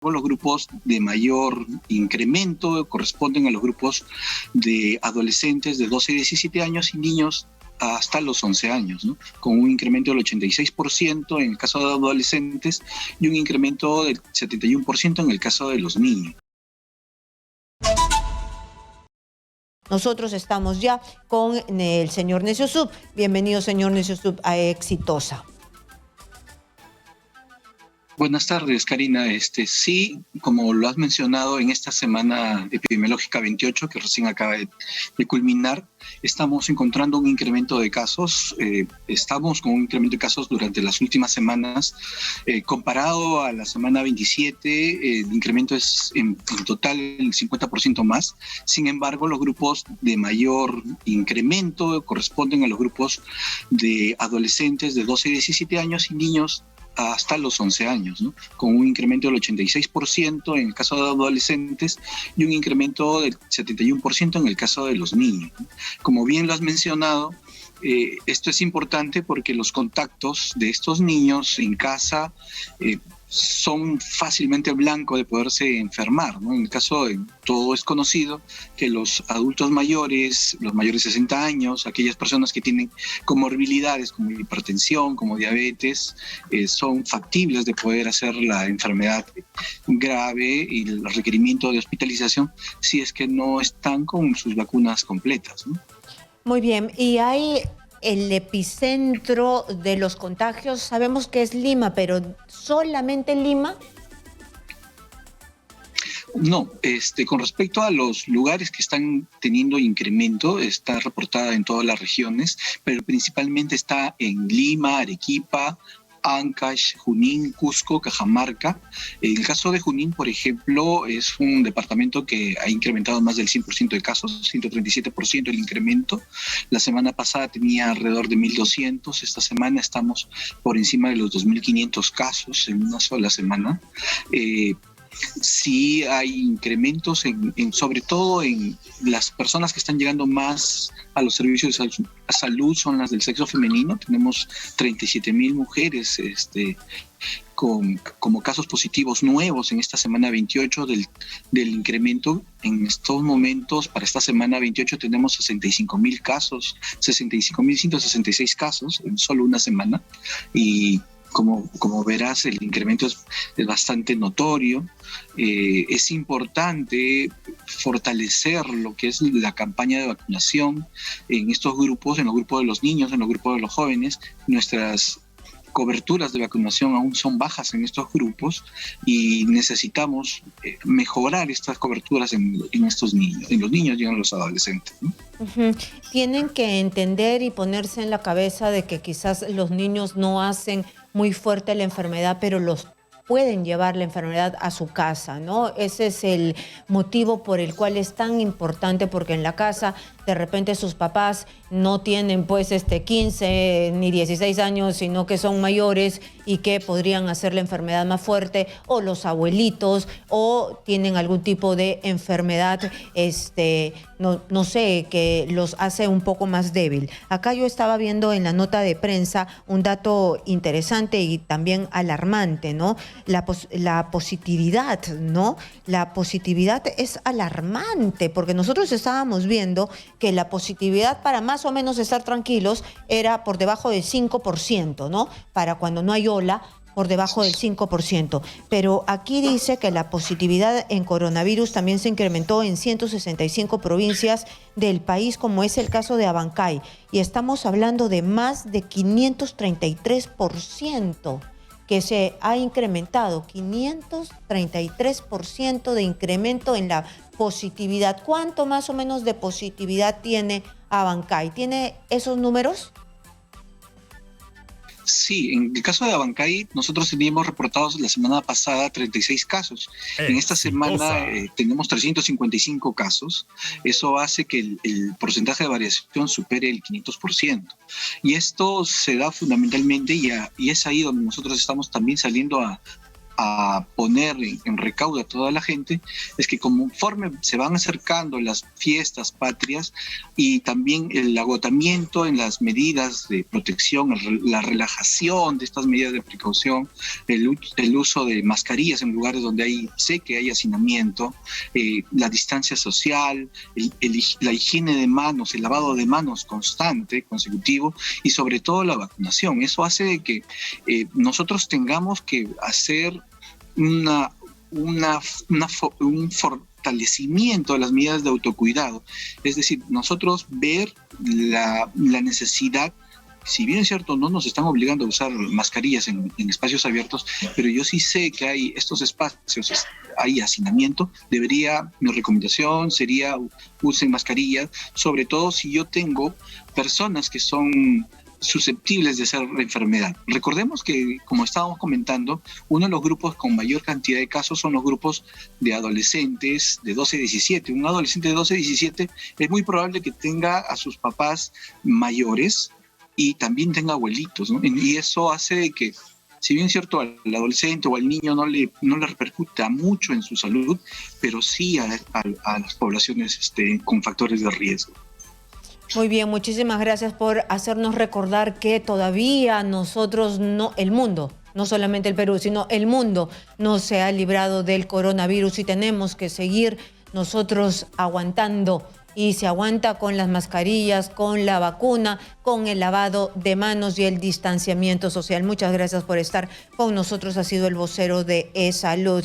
los grupos de mayor incremento corresponden a los grupos de adolescentes de 12 a 17 años y niños hasta los 11 años, ¿no? Con un incremento del 86% en el caso de adolescentes y un incremento del 71% en el caso de los niños. Nosotros estamos ya con el señor Neciosub. Bienvenido, señor Neciosub, a Exitosa. Buenas tardes, Karina. Sí, como lo has mencionado, en esta semana epidemiológica 28, que recién acaba de culminar, estamos encontrando un incremento de casos. Estamos con un incremento de casos durante las últimas semanas. Comparado a la semana 27, el incremento es en total el 50% más. Sin embargo, los grupos de mayor incremento corresponden a los grupos de adolescentes de 12 a 17 años y niños hasta los 11 años, ¿no? Con un incremento del 86% en el caso de adolescentes y un incremento del 71% en el caso de los niños, ¿no? Como bien lo has mencionado, esto es importante porque los contactos de estos niños en casa son fácilmente blanco de poderse enfermar, ¿no? En el caso de todo es conocido que los adultos mayores, los mayores de 60 años, aquellas personas que tienen comorbilidades como hipertensión, como diabetes, son factibles de poder hacer la enfermedad grave y el requerimiento de hospitalización si es que no están con sus vacunas completas, ¿no? Muy bien, y hay el epicentro de los contagios, sabemos que es Lima, pero ¿solamente Lima? No, con respecto a los lugares que están teniendo incremento, está reportada en todas las regiones, pero principalmente está en Lima, Arequipa, Ancash, Junín, Cusco, Cajamarca. En el caso de Junín, por ejemplo, es un departamento que ha incrementado más del 100% de casos, 137% el incremento. La semana pasada tenía alrededor de 1.200, esta semana estamos por encima de los 2.500 casos en una sola semana. Sí hay incrementos sobre todo en las personas que están llegando más a los servicios de salud, son las del sexo femenino. Tenemos 37.000 mujeres como casos positivos nuevos en esta semana 28 del incremento. En estos momentos, para esta semana 28 tenemos 65.000 casos, 65.166 casos en solo una semana, y como verás, el incremento es bastante notorio. Es importante fortalecer lo que es la campaña de vacunación en estos grupos, en los grupos de los niños, en los grupos de los jóvenes. Nuestras coberturas de vacunación aún son bajas en estos grupos y necesitamos mejorar estas coberturas en estos niños, en los niños y en los adolescentes, ¿no? Tienen que entender y ponerse en la cabeza de que quizás los niños no hacen muy fuerte la enfermedad, pero los pueden llevar la enfermedad a su casa, ¿no? Ese es el motivo por el cual es tan importante, porque en la casa de repente sus papás no tienen pues 15 ni 16 años, sino que son mayores y que podrían hacer la enfermedad más fuerte, o los abuelitos, o tienen algún tipo de enfermedad, no sé, que los hace un poco más débil. Acá yo estaba viendo en la nota de prensa un dato interesante y también alarmante, ¿no? La positividad, ¿no? La positividad es alarmante, porque nosotros estábamos viendo que la positividad, para más o menos estar tranquilos, era por debajo del 5%, ¿no? Para cuando no hay ola, por debajo del 5%. Pero aquí dice que la positividad en coronavirus también se incrementó en 165 provincias del país, como es el caso de Abancay. Y estamos hablando de más de 533% que se ha incrementado, 533% de incremento en la positividad. ¿Cuánto más o menos de positividad tiene Abancay? ¿Tiene esos números? Sí, en el caso de Abancay, nosotros teníamos reportados la semana pasada 36 casos. En esta semana tenemos 355 casos. Eso hace que el porcentaje de variación supere el 500%. Y esto se da fundamentalmente, y es ahí donde nosotros estamos también saliendo a a poner en recaudo a toda la gente es que conforme se van acercando las fiestas patrias y también el agotamiento en las medidas de protección, la relajación de estas medidas de precaución, el uso de mascarillas en lugares donde sé que hay hacinamiento, la distancia social, la higiene de manos, el lavado de manos constante, consecutivo, y sobre todo la vacunación. Eso hace que nosotros tengamos que hacer un fortalecimiento de las medidas de autocuidado. Es decir, nosotros ver la necesidad. Si bien es cierto, no nos están obligando a usar mascarillas en espacios abiertos, pero yo sí sé que hay estos espacios, hay hacinamiento. Mi recomendación sería usen mascarillas, sobre todo si yo tengo personas que son susceptibles de hacer la enfermedad. Recordemos que, como estábamos comentando, uno de los grupos con mayor cantidad de casos son los grupos de adolescentes de 12 a 17. Un adolescente de 12 a 17 es muy probable que tenga a sus papás mayores y también tenga abuelitos, ¿no? Y eso hace que, si bien es cierto, al adolescente o al niño no le repercuta mucho en su salud, pero sí a las poblaciones con factores de riesgo. Muy bien, muchísimas gracias por hacernos recordar que todavía el mundo, no solamente el Perú, sino el mundo no se ha librado del coronavirus y tenemos que seguir nosotros aguantando. Y se aguanta con las mascarillas, con la vacuna, con el lavado de manos y el distanciamiento social. Muchas gracias por estar con nosotros. Ha sido el vocero de E-Salud.